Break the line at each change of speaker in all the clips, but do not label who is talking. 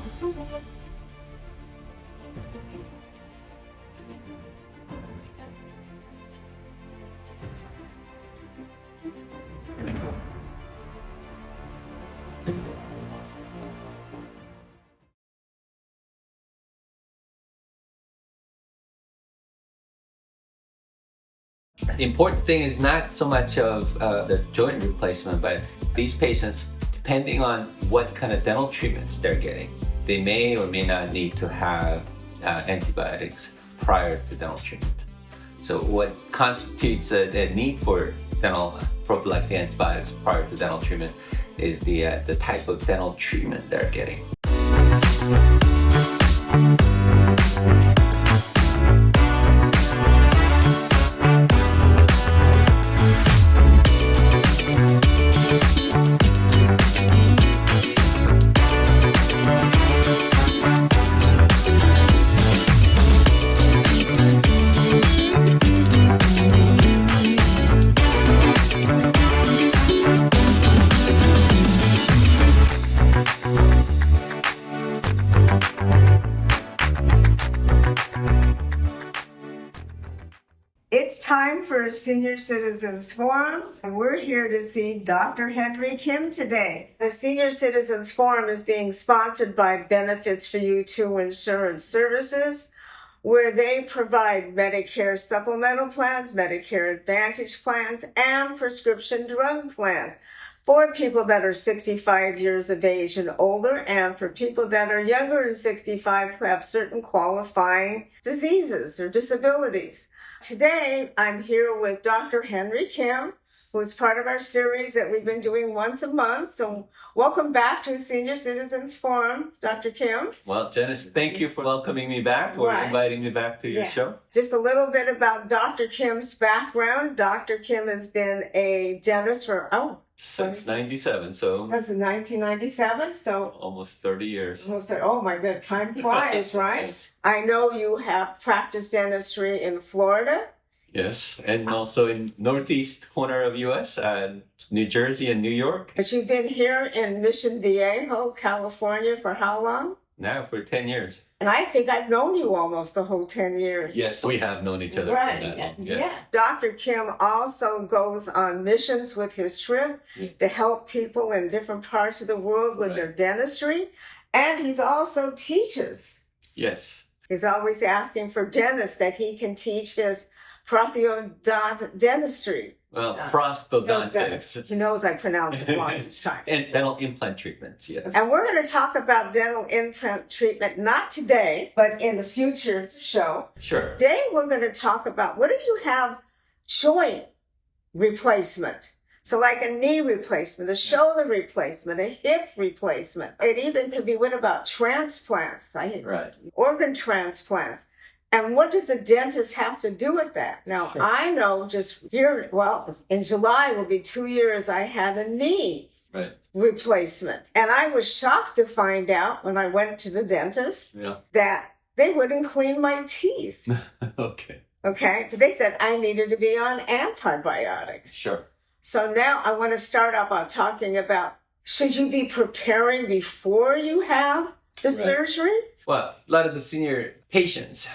The important thing is not so much of the joint replacement, but these patients, depending on what kind of dental treatments they're getting, they may or may not need to have antibiotics prior to dental treatment. So what constitutes a need for dental prophylactic antibiotics prior to dental treatment is the type of dental treatment they're getting.
It's time for a Senior Citizens Forum, and we're here to see Dr. Henry Kim today. The Senior Citizens Forum is being sponsored by Benefits for You 2 Insurance Services, where they provide Medicare supplemental plans, Medicare Advantage plans, and prescription drug plans for people that are 65 years of age and older, and for people that are younger than 65 who have certain qualifying diseases or disabilities. Today, I'm here with Dr. Henry Kim, who is part of our series that we've been doing once a month. So welcome back to the Senior Citizens Forum, Dr. Kim.
Well, Janice, thank you for welcoming me back or inviting me back to your show.
Just a little bit about Dr. Kim's background. Dr. Kim has been a dentist for,
since 97, so
that's in 1997, so
almost 30 years.
Oh my God, time flies, right?
Yes.
I know you have practiced dentistry in Florida.
Yes, and also in northeast corner of U.S., New Jersey and New York.
But you've been here in Mission Viejo, California for how long?
Now for 10 years.
And I think I've known you almost the whole 10 years.
Yes, we have known each other for that long. Yes.
Yeah. Dr. Kim also goes on missions with his trip to help people in different parts of the world with their dentistry. And he's also teaches.
Yes.
He's always asking for dentists that he can teach his Dentistry.
Well, prosthodontist.
He knows I pronounce it wrong each time.
And dental implant treatments, yes.
And we're going to talk about dental implant treatment, not today, but in the future show.
Sure.
Today we're going to talk about, what if you have joint replacement? So like a knee replacement, a shoulder replacement, a hip replacement. It even could be what about transplants, organ transplants. And what does the dentist have to do with that? Now, I know just here, in July will be 2 years I had a knee replacement. And I was shocked to find out when I went to the dentist that they wouldn't clean my teeth.
Okay.
They said I needed to be on antibiotics.
Sure.
So now I want to start off by talking about, should you be preparing before you have the surgery?
Well, a lot of the senior patients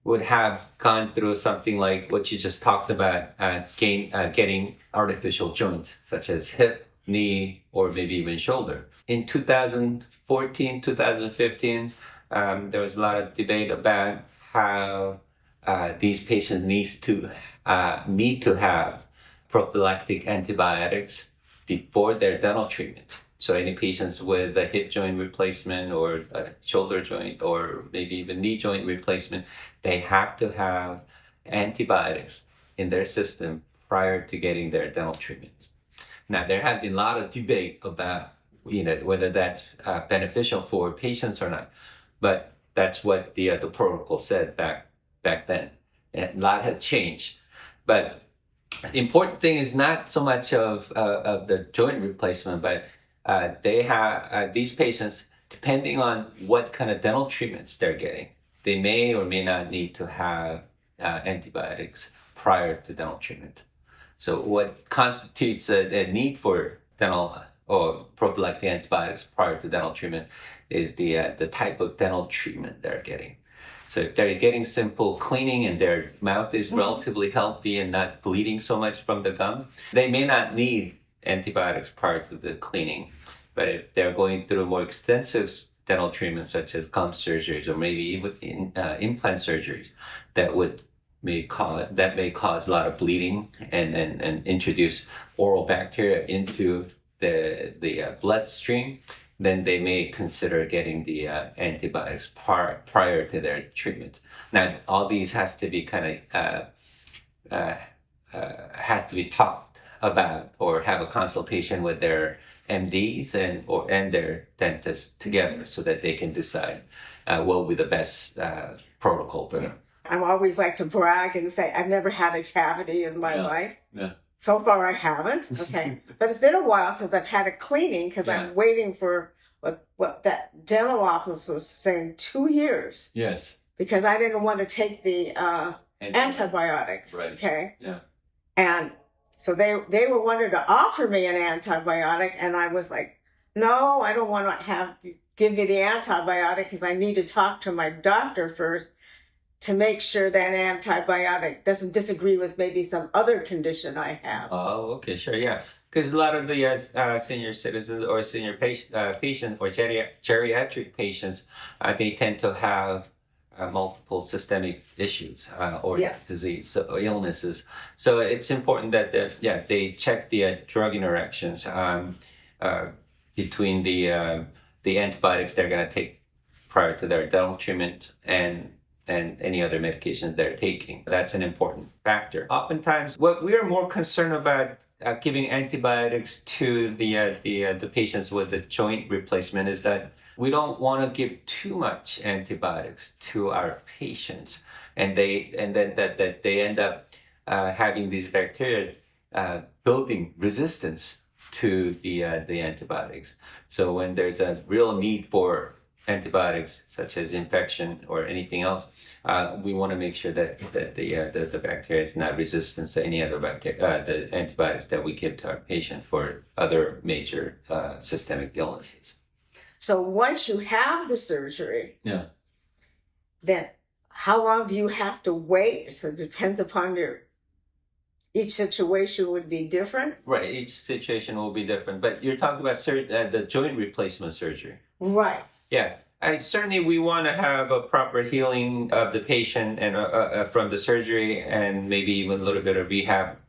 would have gone through something like what you just talked about, getting artificial joints, such as hip, knee, or maybe even shoulder. In 2014, 2015, there was a lot of debate about how these patients need to have prophylactic antibiotics before their dental treatment. So any patients with a hip joint replacement or a shoulder joint or maybe even knee joint replacement, they have to have antibiotics in their system prior to getting their dental treatment. Now, there has been a lot of debate about whether that's beneficial for patients or not, but that's what the protocol said back then. And a lot had changed, but the important thing is not so much of the joint replacement, but they have these patients, depending on what kind of dental treatments they're getting, they may or may not need to have antibiotics prior to dental treatment. So what constitutes a need for dental or prophylactic antibiotics prior to dental treatment is the type of dental treatment they're getting. So if they're getting simple cleaning and their mouth is relatively healthy and not bleeding so much from the gum, they may not need antibiotics prior to the cleaning. But if they're going through more extensive dental treatments such as gum surgeries or maybe even implant surgeries, that may cause a lot of bleeding and introduce oral bacteria into the bloodstream, then they may consider getting the antibiotics prior to their treatment. Now, all these has to be has to be talked about or have a consultation with their MDs and their dentists together so that they can decide what will be the best protocol for them.
I always like to brag and say I've never had a cavity in my life.
Yeah.
So far I haven't. Okay. But it's been a while since I've had a cleaning because I'm waiting for what that dental office was saying, 2 years.
Yes.
Because I didn't want to take the antibiotics.
Right.
Okay.
Yeah.
And so they were wanting to offer me an antibiotic, and I was like, no, I don't want to give me the antibiotic because I need to talk to my doctor first to make sure that antibiotic doesn't disagree with maybe some other condition I have.
Oh, okay, sure, yeah. Because a lot of the senior citizens or senior patients or geriatric patients, they tend to have multiple systemic issues or disease or illnesses. So it's important that they check the drug interactions between the antibiotics they're going to take prior to their dental treatment and any other medications they're taking. That's an important factor. Oftentimes, what we are more concerned about giving antibiotics to the patients with the joint replacement is that we don't want to give too much antibiotics to our patients, and then that they end up having these bacteria building resistance to the antibiotics. So when there's a real need for antibiotics, such as infection or anything else, we want to make sure that the bacteria is not resistant to any other bacteria, the antibiotics that we give to our patient for other major systemic illnesses.
So once you have the surgery, then how long do you have to wait? So it depends upon each situation would be different.
Right, each situation will be different. But you're talking about the joint replacement surgery.
Right.
Yeah. Certainly we want to have a proper healing of the patient and from the surgery and maybe even a little bit of rehab.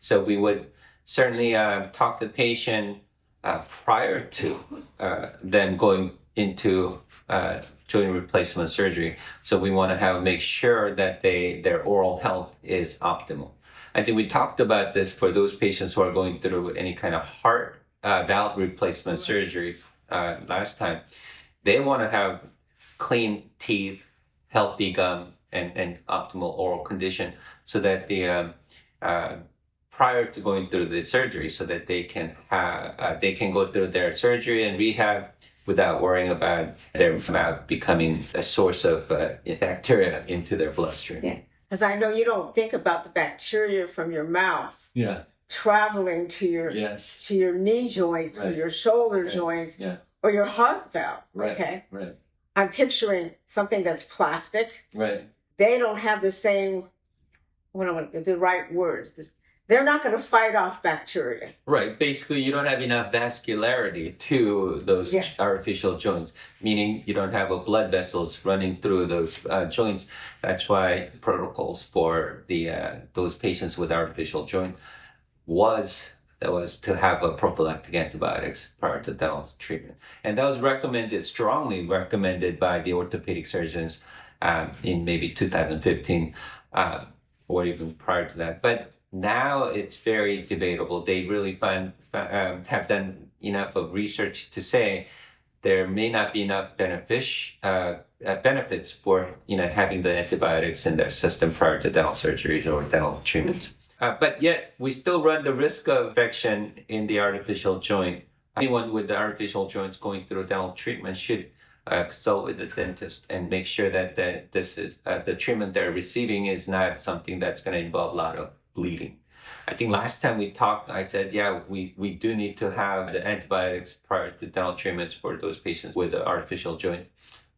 So we would certainly talk to the patient prior to them going into joint replacement surgery. So we want to make sure that their oral health is optimal. I think we talked about this for those patients who are going through any kind of heart valve replacement surgery last time. They want to have clean teeth, healthy gum, and optimal oral condition so that prior to going through the surgery, so that they can go through their surgery and rehab without worrying about their mouth becoming a source of bacteria into their bloodstream.
Yeah, because I know you don't think about the bacteria from your mouth.
Yeah.
Traveling to your knee joints or your shoulder joints or your heart valve.
Right.
Okay.
Right.
I'm picturing something that's plastic.
Right.
They don't have the same, the right words. They're not going to fight off bacteria.
Right. Basically, you don't have enough vascularity to those artificial joints, meaning you don't have blood vessels running through those joints. That's why the protocols for those patients with artificial joints was to have a prophylactic antibiotics prior to dental treatment. And that was strongly recommended by the orthopedic surgeons in maybe 2015 or even prior to that. But now it's very debatable. They really have done enough of research to say there may not be enough benefits for having the antibiotics in their system prior to dental surgeries or dental treatments. But yet, we still run the risk of infection in the artificial joint. Anyone with the artificial joints going through dental treatment should consult with the dentist and make sure that this is the treatment they're receiving is not something that's going to involve a lot of bleeding. I think last time we talked, I said, yeah, we do need to have the antibiotics prior to dental treatments for those patients with the artificial joint,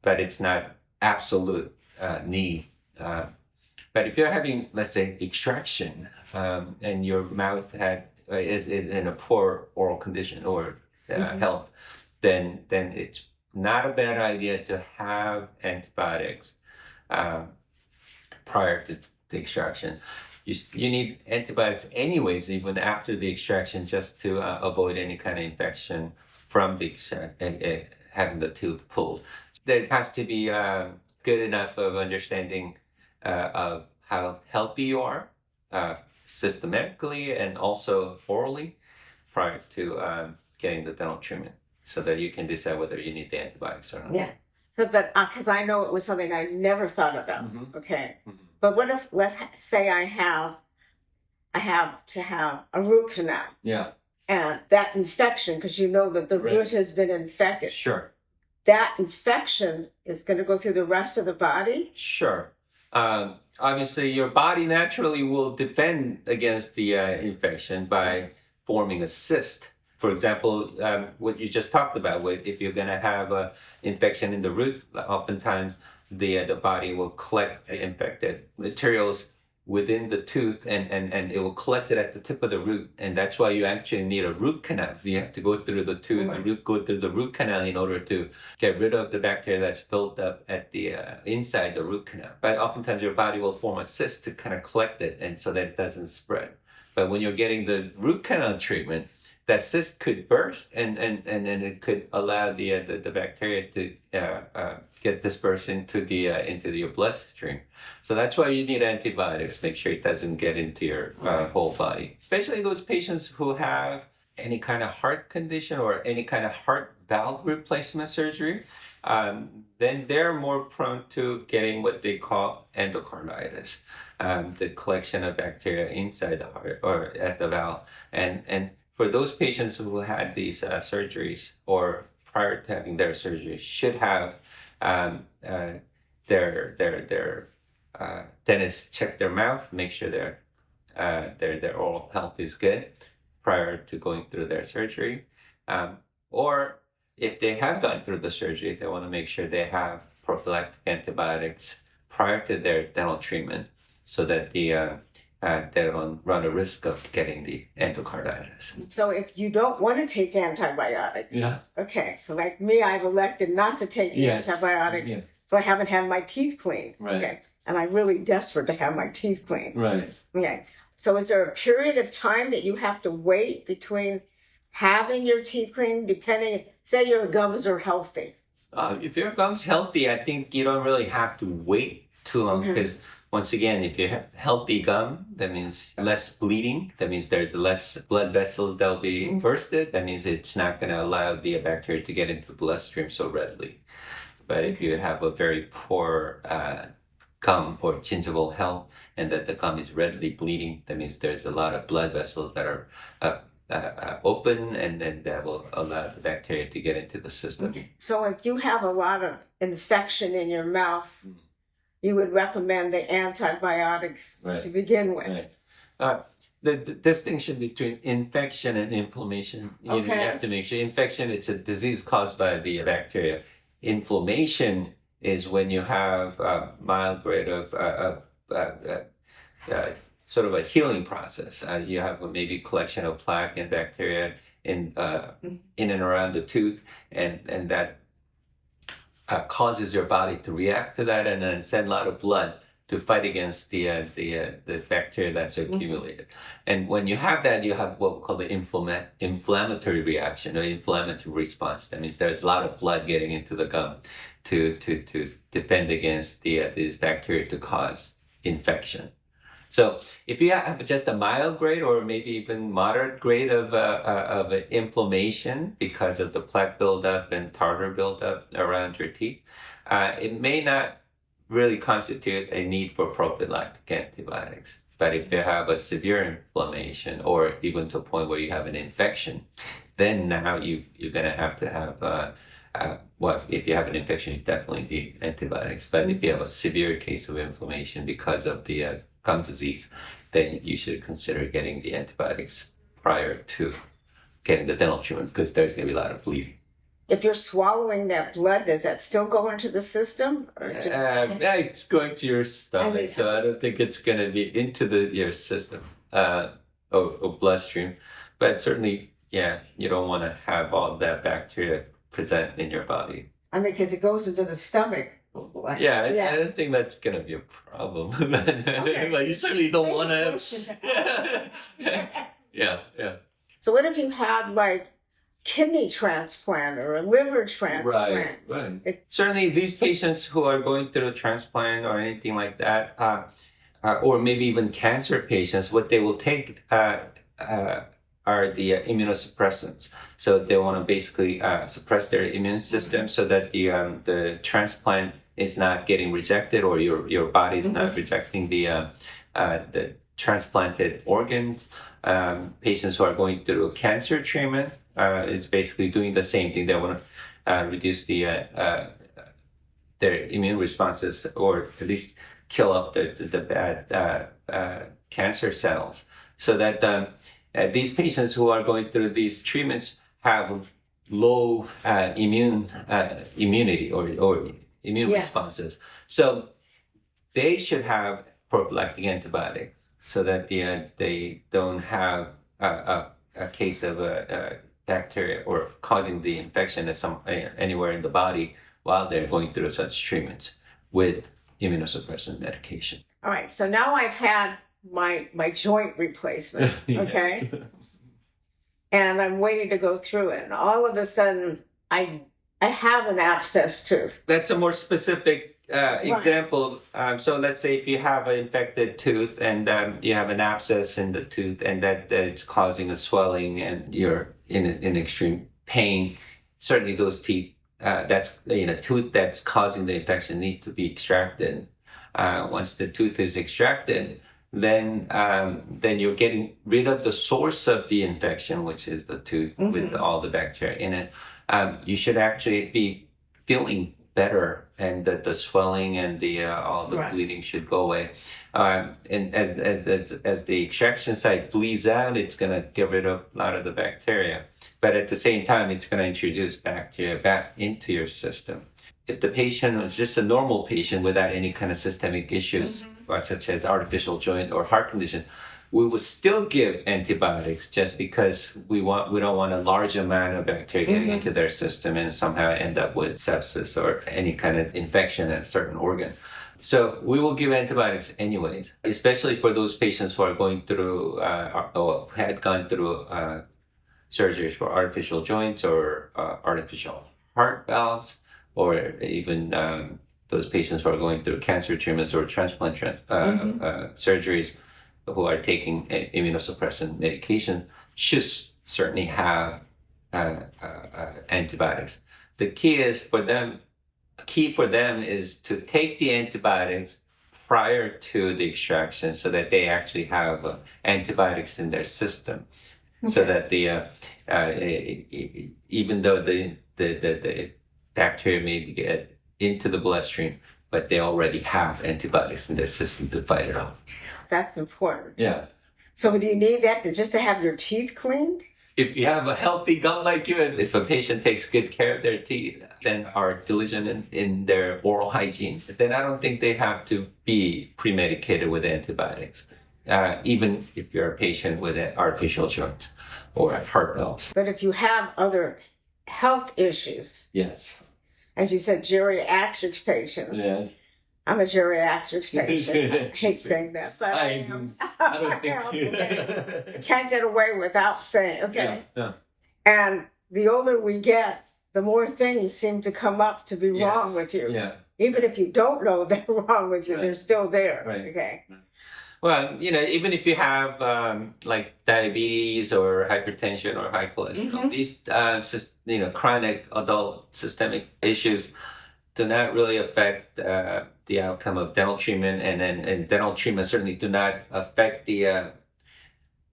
but it's not absolute need. But if you're having, let's say, extraction, and your mouth is in a poor oral condition or health, then it's not a bad idea to have antibiotics prior to the extraction. You need antibiotics anyways, even after the extraction, just to avoid any kind of infection from the having the tooth pulled. There has to be good enough of understanding of how healthy you are, systematically and also orally, prior to getting the dental treatment, so that you can decide whether you need the antibiotics or not.
Yeah. But because I know it was something I never thought about. Okay. But what if, let's say I have to have a root canal.
Yeah.
And that infection, because you know that the root has been infected.
Sure.
That infection is going to go through the rest of the body?
Sure. Obviously, your body naturally will defend against the infection by forming a cyst. For example, what you just talked about, if you're going to have an infection in the root, oftentimes the body will collect the infected materials within the tooth, and it will collect it at the tip of the root, and that's why you actually need a root canal. You have to go through the tooth, go through the root canal in order to get rid of the bacteria that's built up at the inside the root canal. But oftentimes your body will form a cyst to kind of collect it, and so that it doesn't spread. But when you're getting the root canal treatment, that cyst could burst, and it could allow the bacteria to get dispersed into your bloodstream. So that's why you need antibiotics. Make sure it doesn't get into your whole body. Especially those patients who have any kind of heart condition or any kind of heart valve replacement surgery, then they're more prone to getting what they call endocarditis, the collection of bacteria inside the heart or at the valve. And for those patients who had these surgeries or prior to having their surgery should have their dentist check their mouth, make sure their oral health is good prior to going through their surgery. Or if they have gone through the surgery, they want to make sure they have prophylactic antibiotics prior to their dental treatment, so that they don't run a risk of getting the endocarditis.
So if you don't want to take antibiotics, okay, so like me, I've elected not to take antibiotics, so I haven't had my teeth cleaned.
Right.
Okay, and I'm really desperate to have my teeth cleaned.
Right.
Okay, so is there a period of time that you have to wait between having your teeth cleaned, depending, say your gums are healthy?
If your gums healthy, I think you don't really have to wait too long, because once again, if you have healthy gum, that means less bleeding. That means there's less blood vessels that will be bursted. That means it's not going to allow the bacteria to get into the bloodstream so readily. But if you have a very poor gum or gingival health, and that the gum is readily bleeding, that means there's a lot of blood vessels that are open, and then that will allow the bacteria to get into the system.
So if you have a lot of infection in your mouth, you would recommend the antibiotics to begin with.
Right. The distinction between infection and inflammation, you have to make sure. Infection, it's a disease caused by the bacteria. Inflammation is when you have a mild grade of sort of a healing process. You have maybe collection of plaque and bacteria in and around the tooth, and that causes your body to react to that, and then send a lot of blood to fight against the bacteria that's accumulated. And when you have that, you have what we call the inflammatory reaction or inflammatory response. That means there's a lot of blood getting into the gum to defend against these bacteria to cause infection. So if you have just a mild grade or maybe even moderate grade of inflammation because of the plaque buildup and tartar buildup around your teeth, it may not really constitute a need for prophylactic antibiotics. But if you have a severe inflammation or even to a point where you have an infection, then now you're going to have if you have an infection, you definitely need antibiotics. But if you have a severe case of inflammation because of the gum disease, then you should consider getting the antibiotics prior to getting the dental treatment, because there's going to be a lot of bleeding.
If you're swallowing that blood, does that still go into the system? Or just...
Yeah, it's going to your stomach, so I don't think it's going to be into your system or bloodstream. But certainly, yeah, you don't want to have all that bacteria present in your body.
I mean, because it goes into the stomach.
Yeah, I don't think that's going to be a problem.
Okay.
Like, you certainly don't want to have... Yeah.
So what if you had like kidney transplant or a liver transplant?
Right. Certainly, these patients who are going through a transplant or anything like that, or maybe even cancer patients, what they will take are the immunosuppressants. So they want to basically suppress their immune system so that the transplant is not getting rejected, or your body is not rejecting the transplanted organs. Patients who are going through cancer treatment is basically doing the same thing. They want to reduce their immune responses, or at least kill off the bad cancer cells, so that these patients who are going through these treatments have low immunity or immune responses. So they should have prophylactic antibiotics, so that they don't have a case of bacteria or causing the infection anywhere in the body while they're going through such treatments with immunosuppressant medication.
All right, so now I've had my joint replacement, okay?
Yes.
And I'm waiting to go through it. And all of a sudden, I have an abscess tooth.
That's a more specific example. So let's say if you have an infected tooth and you have an abscess in the tooth, and that it's causing a swelling and you're in extreme pain, certainly those teeth, tooth that's causing the infection need to be extracted. Once the tooth is extracted, then you're getting rid of the source of the infection, which is the tooth with all the bacteria in it. You should actually be feeling better, and that the swelling and all the bleeding should go away. And as the extraction site bleeds out, it's going to get rid of a lot of the bacteria. But at the same time, it's going to introduce bacteria back into your system. If the patient was just a normal patient without any kind of systemic issues, such as artificial joint or heart condition, we would still give antibiotics, just because we don't want a large amount of bacteria getting into their system and somehow end up with sepsis or any kind of infection in a certain organ. So we will give antibiotics anyways, especially for those patients who are going through or had gone through surgeries for artificial joints or artificial heart valves, or even those patients who are going through cancer treatments or transplant surgeries, who are taking immunosuppressant medication, should certainly have antibiotics. The key for them is to take the antibiotics prior to the extraction, so that they actually have antibiotics in their system, so that even though the bacteria may get into the bloodstream, but they already have antibiotics in their system to fight it off.
That's important.
Yeah.
So do you need that to have your teeth cleaned?
If you have a healthy gum like you, and if a patient takes good care of their teeth, then are diligent in their oral hygiene, then I don't think they have to be pre-medicated with antibiotics, even if you're a patient with an artificial joint or heart valves.
But if you have other health issues,
Yes.
as you said, geriatric patients.
Yes.
I'm a geriatrics patient. I hate saying that, but I am.
I don't think...
I can't get away without saying, okay.
Yeah.
And the older we get, the more things seem to come up to be wrong with you.
Yeah.
Even if you don't know they're wrong with you, they're still there.
Right.
Okay.
Well, even if you have like diabetes or hypertension or high cholesterol, these chronic adult systemic issues do not really affect the outcome of dental treatment, and dental treatment certainly do not affect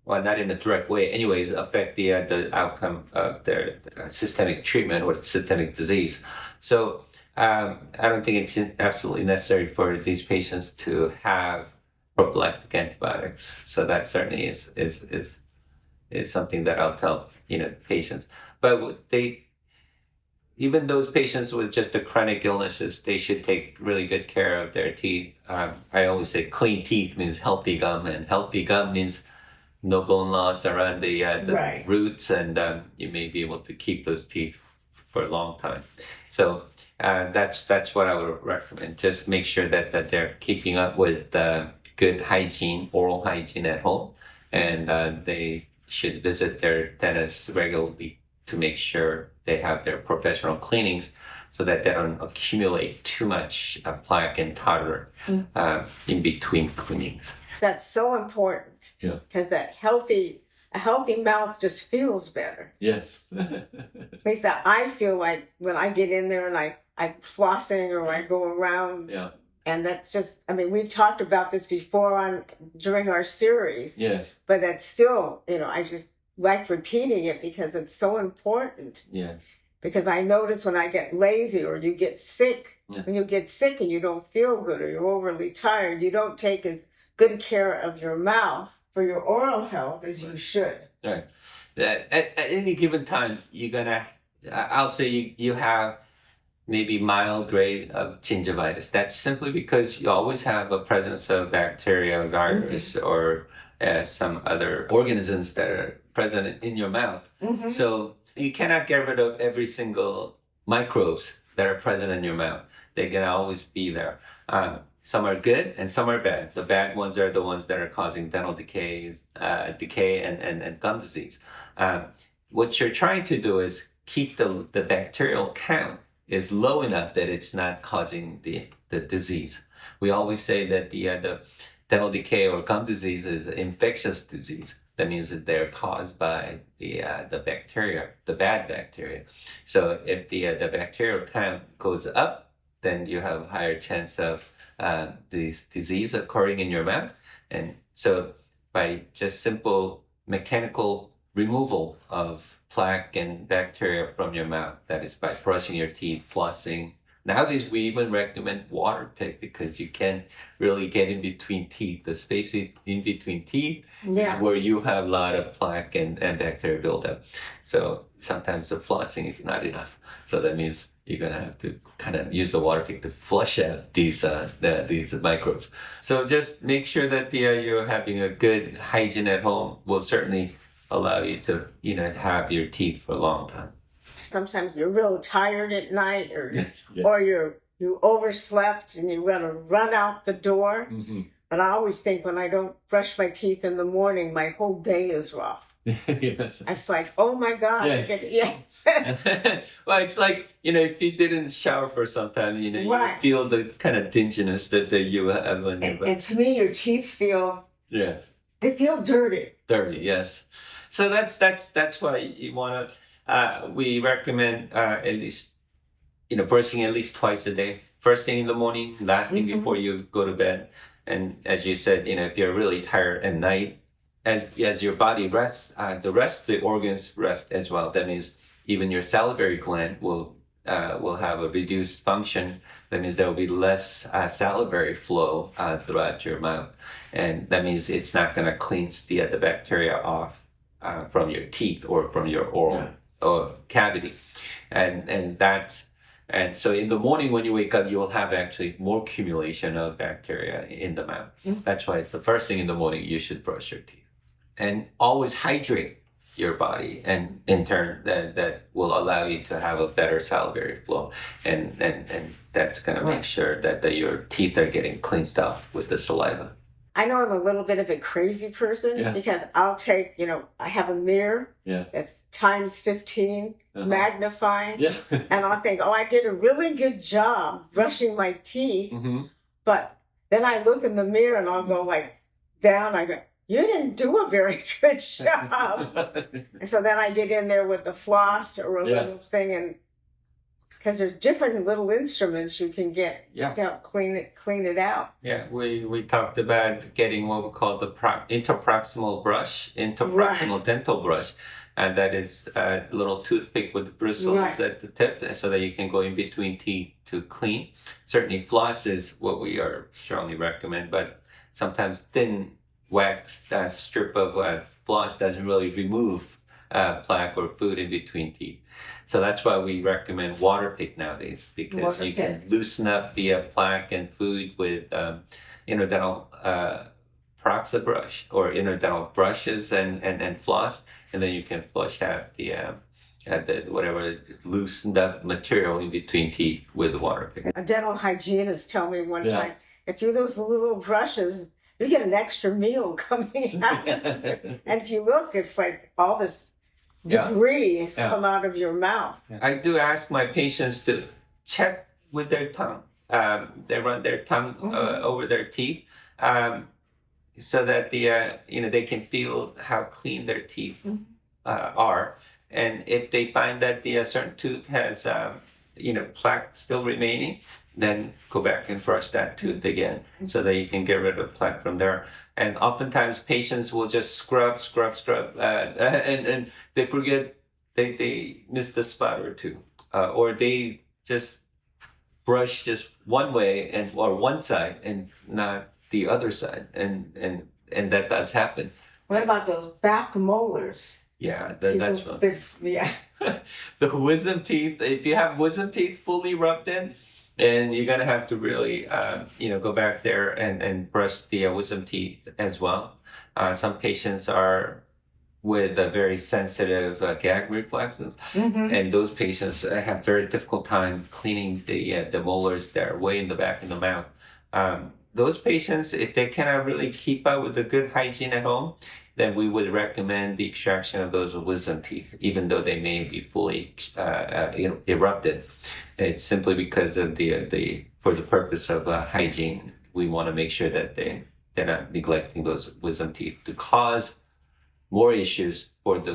not in a direct way anyways, affect the outcome of their systemic treatment or systemic disease. So I don't think it's absolutely necessary for these patients to have prophylactic antibiotics. So that certainly is something that I'll tell patients. But even those patients with just the chronic illnesses, they should take really good care of their teeth. I always say clean teeth means healthy gum, and healthy gum means no bone loss around the
Right.
roots, and you may be able to keep those teeth for a long time. So that's what I would recommend. Just make sure that they're keeping up with good hygiene, oral hygiene at home, and they should visit their dentist regularly to make sure they have their professional cleanings so that they don't accumulate too much plaque and tartar in between cleanings.
That's so important.
Yeah.
Because a healthy mouth just feels better.
Yes.
At least that I feel like when I get in there and I'm flossing or I go around.
Yeah.
And that's just, I mean, we've talked about this before during our series.
Yes.
But that's still, I just like repeating it because it's so important.
Yes.
Because I notice when I get lazy or you get sick, when you get sick and you don't feel good or you're overly tired, you don't take as good care of your mouth for your oral health as you should.
Right. At any given time, I'll say you have maybe mild grade of gingivitis. That's simply because you always have a presence of bacteria, virus, or some other organisms that are present in your mouth.
Mm-hmm.
So you cannot get rid of every single microbes that are present in your mouth. They're going to always be there. Some are good and some are bad. The bad ones are the ones that are causing dental decay and gum disease. What you're trying to do is keep the bacterial count is low enough that it's not causing the disease. We always say that the dental decay or gum disease is an infectious disease. That means that they're caused by the bacteria, the bad bacteria. So if the bacterial count goes up, then you have a higher chance of this disease occurring in your mouth. And so by just simple mechanical removal of plaque and bacteria from your mouth, that is by brushing your teeth, flossing. Nowadays, we even recommend water pick because you can really get in between teeth. The space in between teeth is where you have a lot of plaque and bacteria buildup. So sometimes the flossing is not enough. So that means you're going to have to kind of use the water pick to flush out these microbes. So just make sure that you're having a good hygiene at home will certainly allow you to have your teeth for a long time.
Sometimes you're real tired at night or
Yes.
or you overslept and you're going to run out the door.
Mm-hmm.
But I always think when I don't brush my teeth in the morning, my whole day is rough.
Yes.
I'm just like, oh my God.
Yes. Well, it's like, if you didn't shower for some time,
Right.
you feel the kind of dinginess that you have on your
And to me, your teeth feel,
Yes.
they feel dirty.
Dirty, yes. So that's why you want to, we recommend at least, brushing at least twice a day. First thing in the morning, last thing before you go to bed. And as you said, if you're really tired at night, as your body rests, the rest of the organs rest as well. That means even your salivary gland will have a reduced function. That means there will be less salivary flow throughout your mouth, and that means it's not going to cleanse the bacteria off from your teeth or from your oral cavity, and so in the morning when you wake up, you will have actually more accumulation of bacteria in the mouth. That's why the first thing in the morning you should brush your teeth. And always hydrate your body, and in turn that will allow you to have a better salivary flow, and that's going to make sure that your teeth are getting cleansed up with the saliva.
I know I'm a little bit of a crazy person because I'll take, I have a mirror that's times 15 magnifying, and I'll think, I did a really good job brushing my teeth, but then I look in the mirror and I'll go down, I go, you didn't do a very good job. And so then I get in there with the floss or a little thing, and because there's different little instruments you can get to help clean it out. Yeah,
we talked about getting what we call the interproximal dental brush, and that is a little toothpick with bristles at the tip, so that you can go in between teeth to clean. Certainly, floss is what we are strongly recommend, but sometimes thin wax strip of floss doesn't really remove plaque or food in between teeth. So that's why we recommend water pick nowadays, because you can loosen up the plaque and food with interdental peroxide brush or interdental brushes and floss, and then you can flush out the whatever loosened up material in between teeth with the water pick.
A dental hygienist told me one time, if you use those little brushes, you get an extra meal coming out. And if you look, it's like all this debris has come out of your mouth.
I do ask my patients to check with their tongue. They run their tongue over their teeth, so that they can feel how clean their teeth are. And if they find that the certain tooth has plaque still remaining, then go back and brush that tooth again, so that you can get rid of the plaque from there. And oftentimes patients will just scrub, and they forget they missed a spot or two, or they just brush just one way or one side and not the other side, and that does happen.
What about those back molars?
Yeah, that's one.
The
wisdom teeth. If you have wisdom teeth fully rubbed in, and you're gonna have to really, go back there and brush the wisdom teeth as well. Some patients are with a very sensitive gag reflexes, and those patients have very difficult time cleaning the molars that are way in the back of the mouth. Those patients, if they cannot really keep up with the good hygiene at home, then we would recommend the extraction of those wisdom teeth, even though they may be fully erupted. It's simply because of for the purpose of hygiene. We want to make sure that they're not neglecting those wisdom teeth to cause more issues for the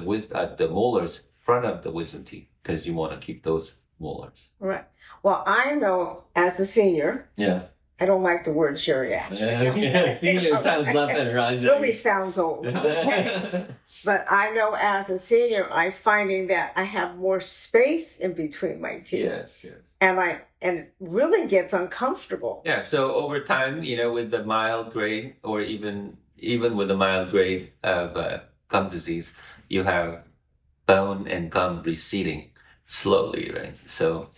molars front of the wisdom teeth, because you want to keep those molars.
Right. Well, I know as a senior.
Yeah.
I don't like the word geriatric.
Senior sounds a lot better.
It really sounds old. But I know as a senior, I'm finding that I have more space in between my teeth.
Yes.
And it really gets uncomfortable.
Yeah. So over time, with the mild grade, or even with the mild grade of gum disease, you have bone and gum receding slowly, right? So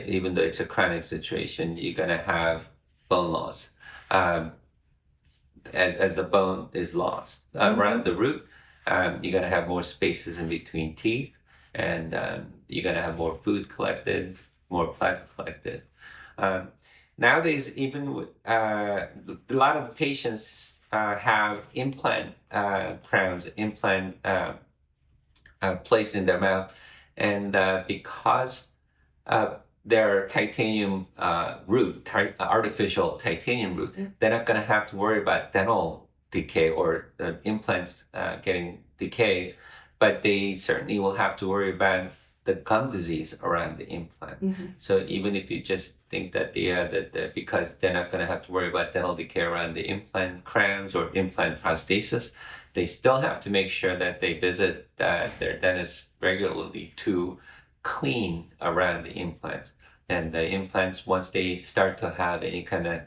even though it's a chronic situation, you're gonna have bone loss. As the bone is lost around the root, you're gonna have more spaces in between teeth, and you're gonna have more food collected, more plaque collected. Nowadays, even with, a lot of patients have implant crowns, implant placed in their mouth, and because their titanium root, artificial titanium root, they're not going to have to worry about dental decay or implants getting decayed, but they certainly will have to worry about the gum disease around the implant. So even if you just think that because they're not going to have to worry about dental decay around the implant crowns or implant prosthesis, they still have to make sure that they visit their dentist regularly to clean around the implants. And the implants, once they start to have any kind of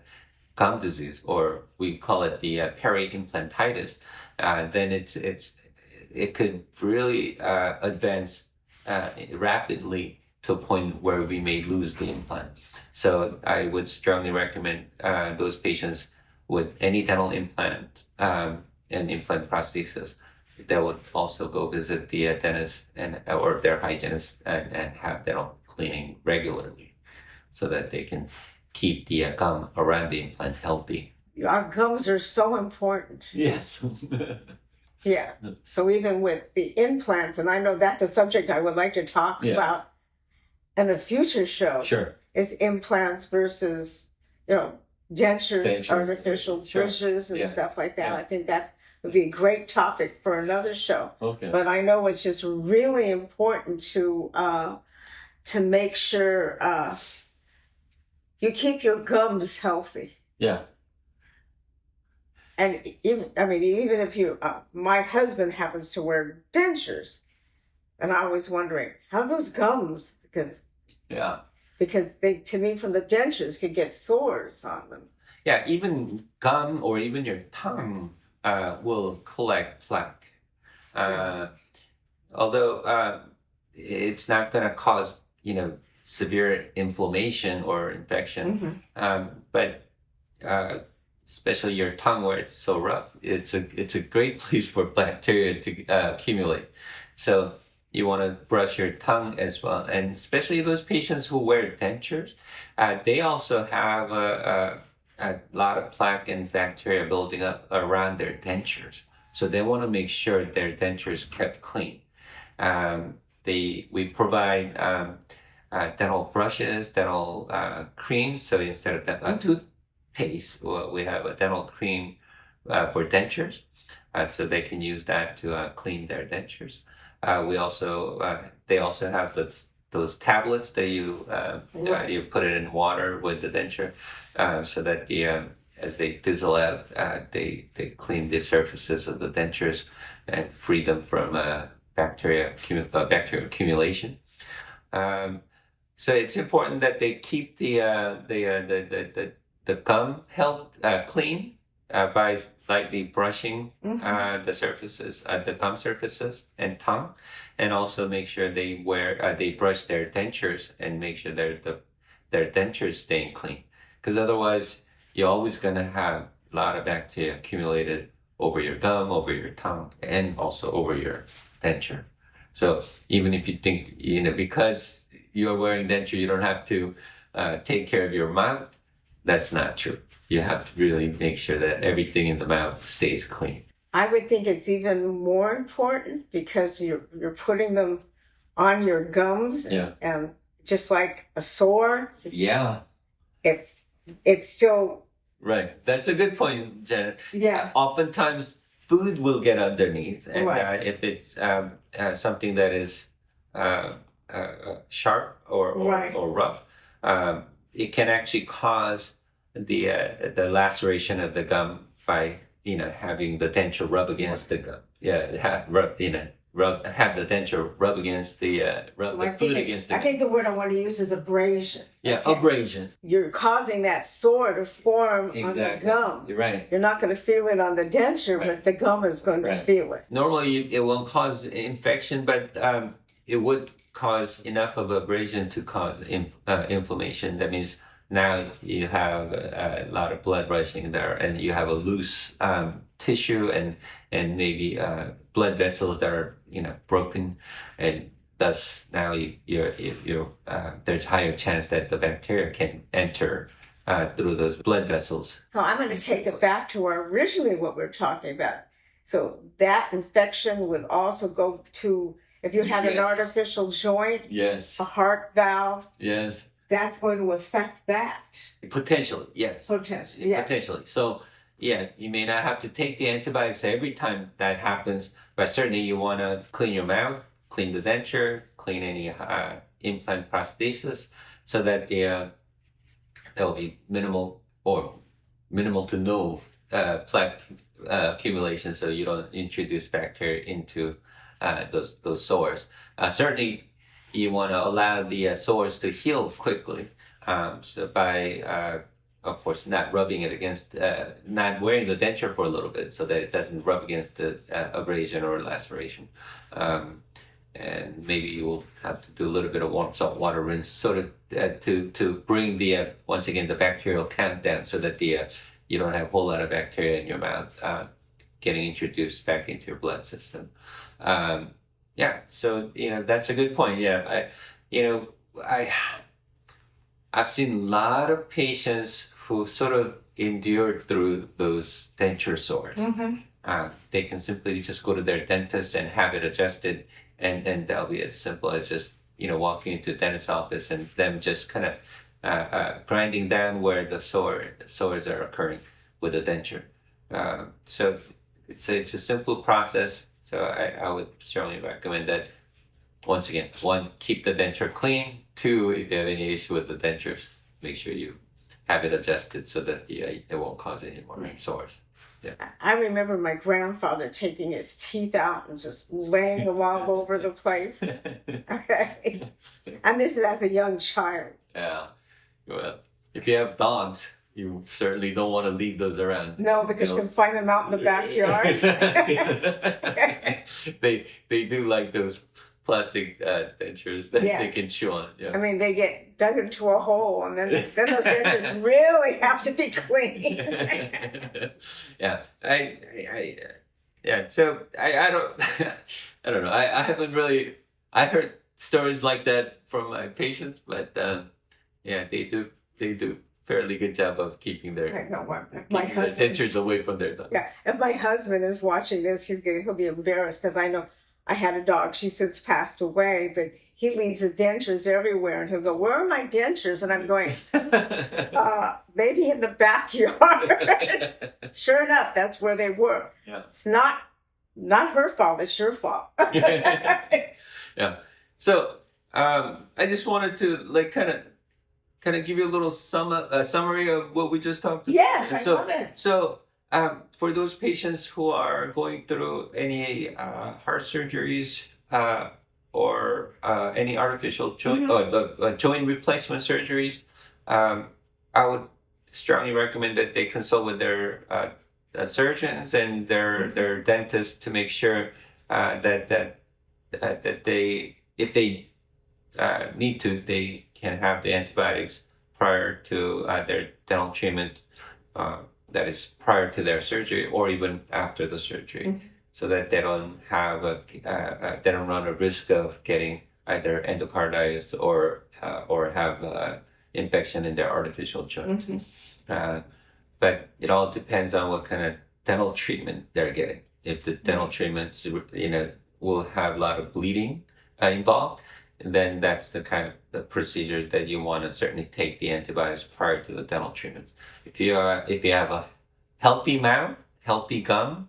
gum disease, or we call it the peri-implantitis, then it could really advance rapidly to a point where we may lose the implant. So I would strongly recommend those patients with any dental implant and implant prosthesis, they would also go visit the dentist or their hygienist and have dental cleaning regularly, so that they can keep the gum around the implant healthy.
Our gums are so important.
Yes.
Yeah. So even with the implants, and I know that's a subject I would like to talk about in a future show.
Sure.
Is implants versus, dentures, artificial bridges and stuff like that. I think that would be a great topic for another show.
Okay.
But I know it's just really important to make sure you keep your gums healthy.
Yeah.
And even if you, my husband happens to wear dentures, and I was wondering how those gums, because they, to me, from the dentures, could get sores on them.
Yeah, even gum or even your tongue will collect plaque. Uh, although it's not going to cause, severe inflammation or infection, but especially your tongue where it's so rough, it's a great place for bacteria to accumulate. So you want to brush your tongue as well, and especially those patients who wear dentures, they also have a lot of plaque and bacteria building up around their dentures. So they want to make sure their dentures kept clean. We provide dental brushes, dental creams. So instead of toothpaste, we have a dental cream for dentures, so they can use that to clean their dentures. They also have those tablets that you put it in water with the denture, so that as they fizzle out, they clean the surfaces of the dentures and free them from bacteria accumulation. So it's important that they keep the gum held clean by lightly brushing the surfaces, the gum surfaces and tongue, and also make sure they brush their dentures and make sure their dentures staying clean. Because otherwise, you're always going to have a lot of bacteria accumulated over your gum, over your tongue, and also over your denture. So even if you think, because you're wearing denture, you don't have to take care of your mouth, that's not true. You have to really make sure that everything in the mouth stays clean.
I would think it's even more important because you're putting them on your gums, and just like a sore.
Yeah.
It's still
right. That's a good point, Janet.
Yeah.
Oftentimes, food will get underneath, and if it's something that is sharp or rough, it can actually cause the laceration of the gum by having the denture rub against the gum. Yeah, have the denture rub against the food against the gum.
I think the word I want to use is abrasion.
Yeah, okay. Abrasion.
You're causing that sore to form on the gum.
You're right.
You're not going to feel it on the denture, but the gum is going to feel it.
Normally, it won't cause infection, but it would cause enough of abrasion to cause inflammation. That means now you have a lot of blood rushing there, and you have a loose tissue and maybe blood vessels that are broken, and thus now there's higher chance that the bacteria can enter through those blood vessels.
So I'm going to take it back to originally what we're talking about. So that infection would also go to, if you had an artificial joint, a heart valve, that's going to affect that.
Potentially, yes.
Potentially.
So, you may not have to take the antibiotics every time that happens, but certainly you want to clean your mouth, clean the denture, clean any implant prosthesis, so that there will be minimal to no plaque accumulation, so you don't introduce bacteria into those sores. Certainly, you want to allow the sores to heal quickly. So by, of course, not rubbing it against, not wearing the denture for a little bit so that it doesn't rub against the abrasion or laceration. And maybe you will have to do a little bit of warm salt water rinse sort of to bring once again, the bacterial count down so that you don't have a whole lot of bacteria in your mouth getting introduced back into your blood system. So that's a good point. I've seen a lot of patients who sort of endured through those denture sores. They can simply just go to their dentist and have it adjusted, and that'll be as simple as just walking into the dentist's office and them just kind of grinding down where the sores are occurring with the denture. So it's a simple process. So I would certainly recommend that. Once again, 1, keep the denture clean. 2, if you have any issue with the dentures, make sure you have it adjusted so that it won't cause any more sores. Yeah.
I remember my grandfather taking his teeth out and just laying them all over the place. Okay. And this is as a young child.
Yeah. Well, if you have dogs, you certainly don't want to leave those around.
No, because you can find them out in the backyard.
They do like those plastic dentures that
Yeah.
they can chew on.
I
Yeah.
mean, they get dug into a hole, and then those dentures really have to be clean.
Yeah, yeah. So I don't I don't know. I haven't really. I heard stories like that from my patients, but yeah, they do fairly good job of keeping their
I know what my
keeping their
husband.
dentures away from their tongue.
Yeah, if my husband is watching this, he'll be embarrassed because I know I had a dog. She since passed away, but he leaves the dentures everywhere, and he'll go, "Where are my dentures?" And I'm going, maybe in the backyard. Sure enough, that's where they were.
Yeah.
It's not her fault. It's your fault.
Yeah. So I just wanted to like kind of give you a little summary of what we just talked about.
Yes, I love it.
So for those patients who are going through any heart surgeries or any artificial joint joint replacement surgeries, I would strongly recommend that they consult with their surgeons and their dentists to make sure that they, if they need to, they can have the antibiotics prior to their dental treatment. That is prior to their surgery or even after the surgery, so that they don't have they don't run a risk of getting either endocarditis or have infection in their artificial joint. But it all depends on what kind of dental treatment they're getting. If the dental treatments, will have a lot of bleeding involved, then that's the kind of procedures that you want to certainly take the antibiotics prior to the dental treatments. If you have a healthy mouth, healthy gum,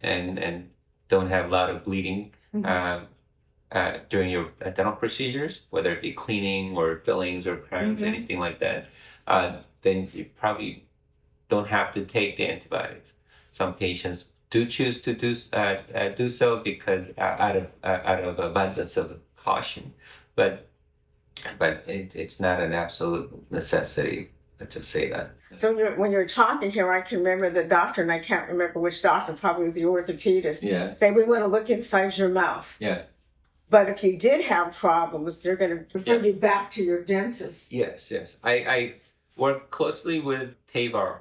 and don't have a lot of bleeding during your dental procedures, whether it be cleaning or fillings or crowns, anything like that, then you probably don't have to take the antibiotics. Some patients do choose to do so because out of abundance of caution, but it's not an absolute necessity to say that.
So when you're talking here, I can remember the doctor, and I can't remember which doctor, probably the orthopedist, say, we want to look inside your mouth.
Yeah.
But if you did have problems, they're going to refer you back to your dentist.
Yes. I work closely with TAVR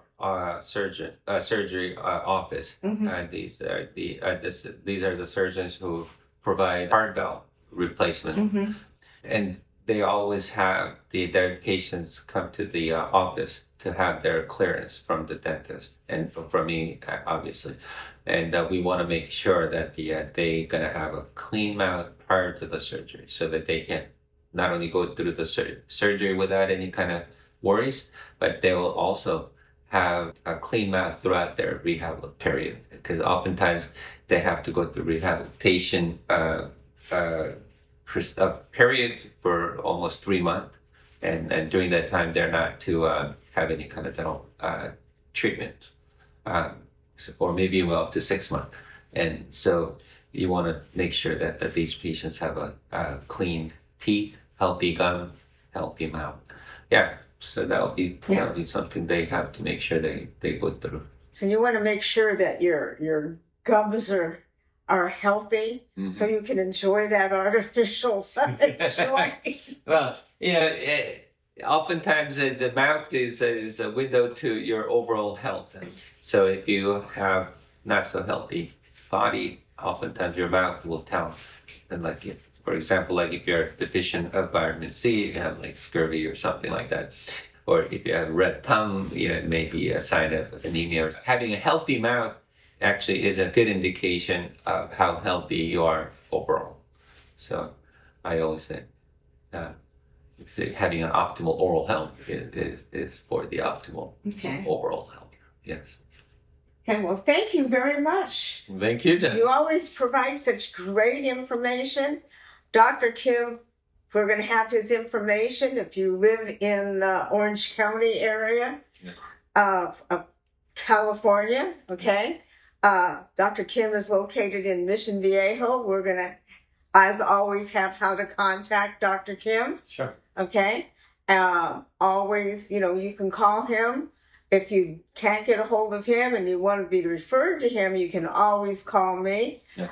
surgery office. These are the surgeons who provide heart valve replacement, and they always have their patients come to the office to have their clearance from the dentist and from me, obviously. And we want to make sure that they're going to have a clean mouth prior to the surgery, so that they can not only go through the surgery without any kind of worries, but they will also have a clean mouth throughout their rehab period. Because oftentimes they have to go through rehabilitation period for almost 3 months, and during that time they're not to have any kind of dental treatment, or maybe even up to 6 months. And so you want to make sure that these patients have a clean teeth, healthy gum, healthy mouth. Yeah, so that'll be something they have to make sure they go through.
So you want to make sure that your gums are healthy, so you can enjoy that artificial joint.
Well, oftentimes the mouth is a window to your overall health. So if you have not so healthy body, oftentimes your mouth will tell. And for example, like if you're deficient of vitamin C, you have like scurvy or something like that. Or if you have red tongue, it may be a sign of anemia. Having a healthy mouth actually is a good indication of how healthy you are overall. So I always say having an optimal oral health is for the optimal overall health. Yes.
Okay, well, thank you very much.
Thank you, Janice.
You always provide such great information. Dr. Kim, we're going to have his information if you live in the Orange County area of California, okay? Dr. Kim is located in Mission Viejo. We're going to, as always, have how to contact Dr. Kim.
Sure.
Okay? Always, you can call him if you can't get a hold of him and you want to be referred to him, you can always call me.
Yeah.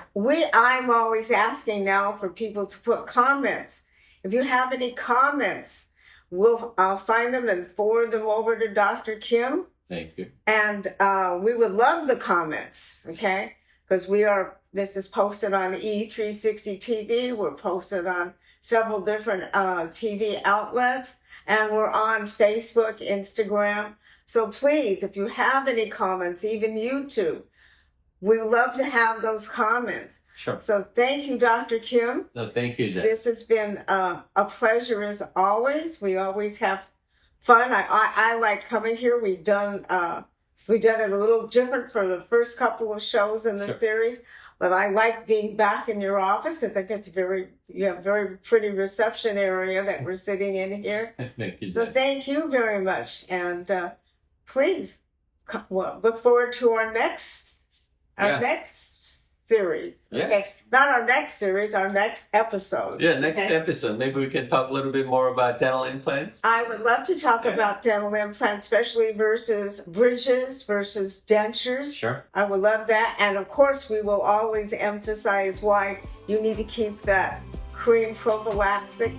I'm always asking now for people to put comments. If you have any comments, I'll find them and forward them over to Dr. Kim.
Thank you.
And we would love the comments, okay? Because this is posted on E360 TV. We're posted on several different TV outlets. And we're on Facebook, Instagram. So please, if you have any comments, even YouTube, we would love to have those comments.
Sure.
So thank you, Dr. Kim.
No, thank you, Jen.
This has been a pleasure as always. We always have fun. I like coming here. We've done it a little different for the first couple of shows in the
Sure.
series, but I like being back in your office because I think it's you have a very pretty reception area that we're sitting in here.
Thank you,
So
Jen.
thank you very much, and please look forward to our next series.
Yes.
Okay, not our next series, our next episode.
Yeah, next
okay?
episode, maybe we can talk a little bit more about dental implants.
I would love to talk about dental implants, especially versus bridges versus dentures.
Sure.
I would love that. And of course, we will always emphasize why you need to keep that cream prophylactic,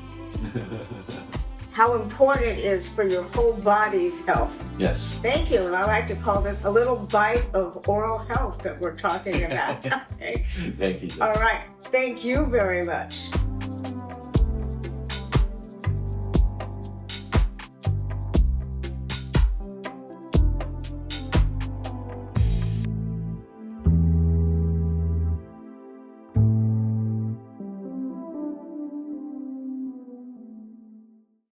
how important it is for your whole body's health.
Yes.
Thank you. And I like to call this a little bite of oral health that we're talking about. Okay.
Thank you, Jen.
All right. Thank you very much.